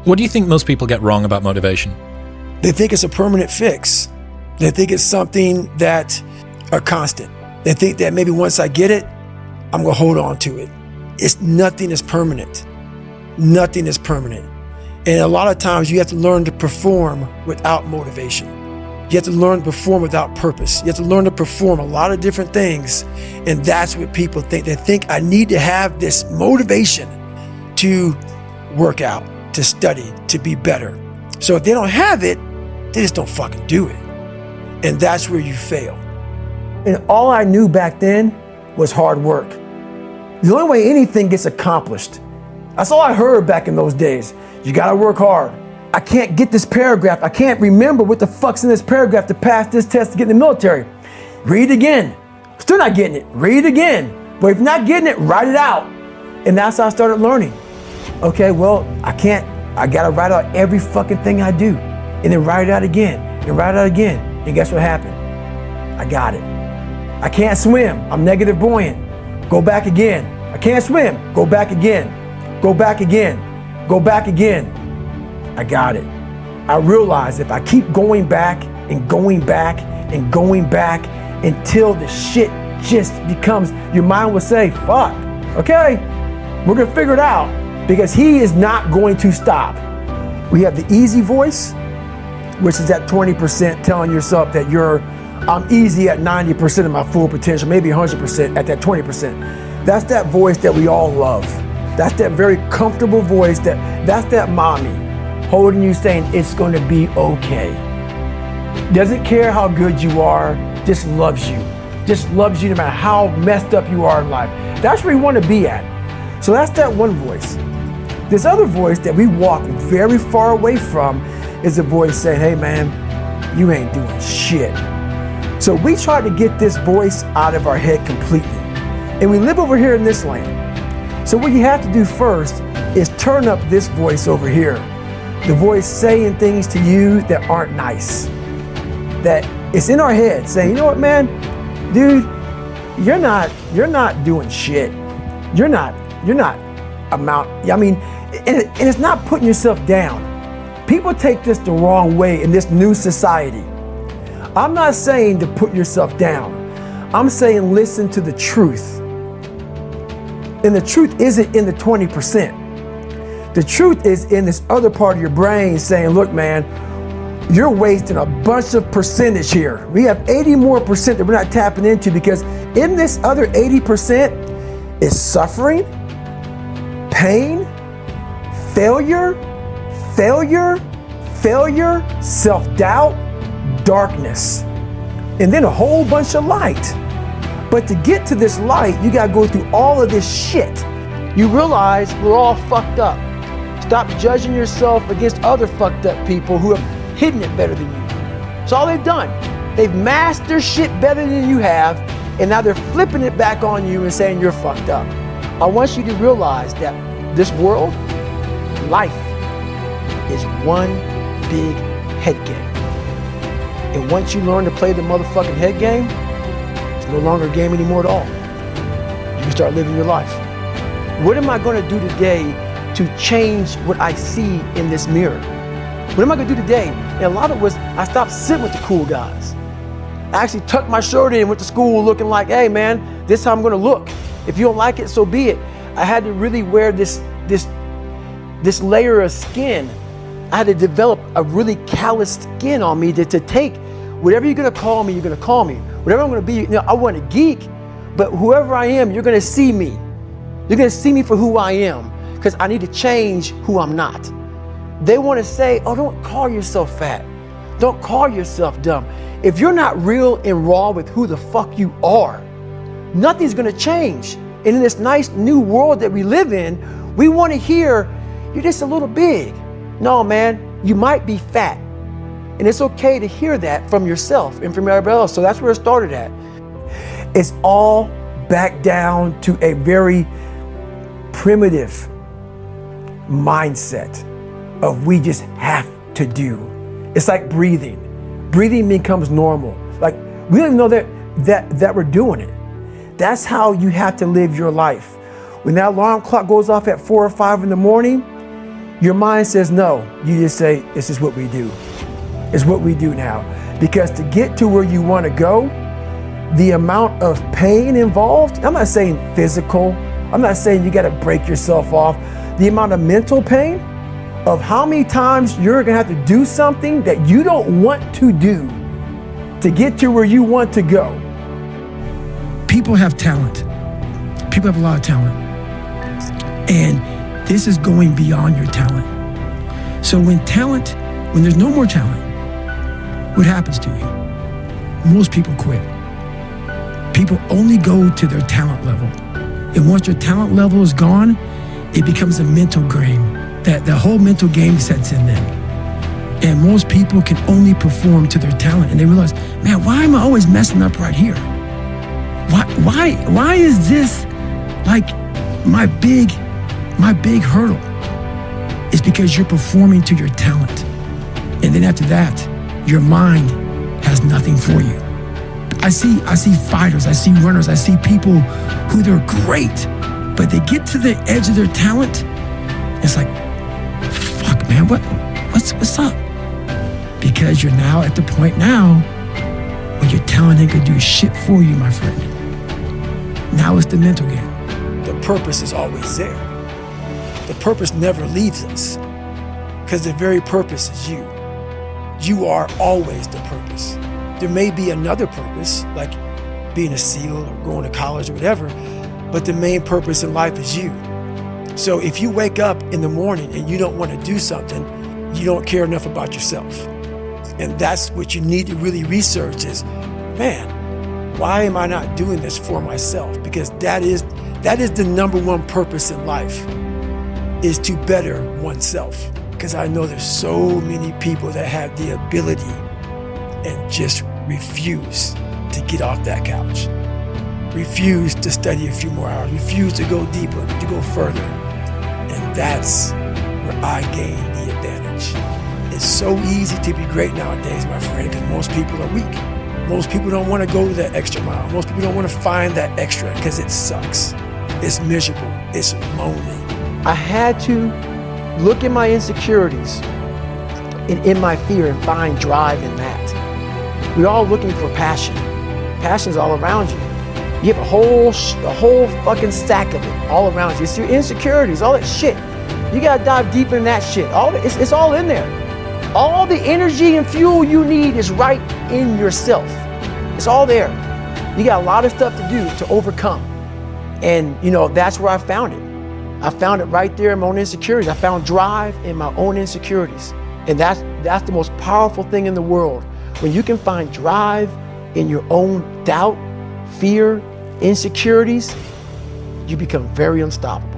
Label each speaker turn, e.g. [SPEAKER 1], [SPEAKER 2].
[SPEAKER 1] What do you think most people get wrong about motivation?
[SPEAKER 2] They think it's a permanent fix. They think it's something that are constant. They think that maybe once I get it, I'm gonna hold on to it. Nothing is permanent. Nothing is permanent. And a lot of times you have to learn to perform without motivation. You have to learn to perform without purpose. You have to learn to perform a lot of different things. And that's what people think. They think I need to have this motivation to work out, to study, to be better. So if they don't have it, they just don't fucking do it. And that's where you fail. And all I knew back then was hard work. The only way anything gets accomplished, that's all I heard back in those days. You gotta work hard. I can't get this paragraph. I can't remember what the fuck's in this paragraph to pass this test to get in the military. Read it again. Still not getting it. Read it again. But if you're not getting it, write it out. And that's how I started learning. Okay, well, I gotta write out every fucking thing I do. And then write it out again, and write it out again. And guess what happened? I got it. I can't swim. I'm negative buoyant. Go back again. I can't swim. Go back again. Go back again. Go back again. I got it. I realized if I keep going back and going back and going back until the shit just becomes, your mind will say, fuck, okay, we're gonna figure it out, because he is not going to stop. We have the easy voice, which is that 20% telling yourself that I'm easy at 90% of my full potential, maybe 100% at that 20%. That's that voice that we all love. That's that very comfortable voice, that's that mommy holding you saying it's gonna be okay. Doesn't care how good you are, just loves you. Just loves you no matter how messed up you are in life. That's where you wanna be at. So that's that one voice. This other voice that we walk very far away from is a voice saying, hey man, you ain't doing shit. So we try to get this voice out of our head completely. And we live over here in this land. So what you have to do first is turn up this voice over here. The voice saying things to you that aren't nice. That it's in our head saying, you know what, man, dude, you're not doing shit. You're not I mean, and it's not putting yourself down. People take this the wrong way in this new society. I'm not saying to put yourself down. I'm saying listen to the truth. And the truth isn't in the 20%. The truth is in this other part of your brain saying, look, man, you're wasting a bunch of percentage here. We have 80 more percent that we're not tapping into, because in this other 80% is suffering, pain, failure, self-doubt, darkness, and then a whole bunch of light. But to get to this light, you gotta go through all of this shit. You realize we're all fucked up. Stop judging yourself against other fucked up people who have hidden it better than you. That's all they've done. They've masked their shit better than you have, and now they're flipping it back on you and saying you're fucked up. I want you to realize that this world, life, is one big head game. And once you learn to play the motherfucking head game, it's no longer a game anymore at all. You can start living your life. What am I gonna do today to change what I see in this mirror? What am I gonna do today? And a lot of it was, I stopped sitting with the cool guys. I actually tucked my shirt in and went to school looking like, hey man, this is how I'm gonna look. If you don't like it, so be it. I had to really wear this layer of skin. I had to develop a really calloused skin on me to take whatever you're gonna call me, you're gonna call me. Whatever I'm gonna be, I want a geek, but whoever I am, you're gonna see me. You're gonna see me for who I am, because I need to change who I'm not. They wanna say, oh, don't call yourself fat. Don't call yourself dumb. If you're not real and raw with who the fuck you are, nothing's gonna change. And in this nice new world that we live in, we wanna hear, you're just a little big. No, man, you might be fat. And it's okay to hear that from yourself and from everybody else. So that's where it started at. It's all back down to a very primitive mindset of we just have to do. It's like breathing. Breathing becomes normal. Like we don't even know that we're doing it. That's how you have to live your life. When that alarm clock goes off at 4 or 5 in the morning, Your mind says no. You just say, this is what we do. It's what we do now. Because to get to where you want to go, the amount of pain involved, I'm not saying physical, I'm not saying you got to break yourself off. The amount of mental pain of how many times you're going to have to do something that you don't want to do to get to where you want to go. People have talent. People have a lot of talent. And this is going beyond your talent. So when there's no more talent, what happens to you? Most people quit. People only go to their talent level. And once your talent level is gone, it becomes a mental game. That the whole mental game sets in then. And most people can only perform to their talent. And they realize, man, why am I always messing up right here? Why is this like my big hurdle? It's because you're performing to your talent. And then after that, your mind has nothing for you. I see fighters, I see runners, I see people who they're great, but they get to the edge of their talent. It's like, fuck, man, what's up? Because you're now at the point now where your talent ain't gonna do shit for you, my friend. Now it's the mental game. The purpose is always there. The purpose never leaves us because the very purpose is you. You are always the purpose. There may be another purpose, like being a SEAL or going to college or whatever, but the main purpose in life is you. So if you wake up in the morning and you don't want to do something, you don't care enough about yourself. And that's what you need to really research is, man, why am I not doing this for myself? Because that is the number one purpose in life, is to better oneself. Because I know there's so many people that have the ability and just refuse to get off that couch. Refuse to study a few more hours. Refuse to go deeper, to go further. And that's where I gain the advantage. It's so easy to be great nowadays, my friend, because most people are weak. Most people don't want to go to that extra mile. Most people don't want to find that extra because it sucks. It's miserable. It's lonely. I had to look at my insecurities and in my fear and find drive in that. We're all looking for passion. Passion's all around you. You have a whole fucking stack of it all around you. It's your insecurities, all that shit. You gotta dive deeper in that shit. It's all in there. All the energy and fuel you need is right in yourself. It's all there. You got a lot of stuff to do to overcome. And that's where I found it. I found it right there in my own insecurities. I found drive in my own insecurities. And that's the most powerful thing in the world. When you can find drive in your own doubt, fear, insecurities, you become very unstoppable.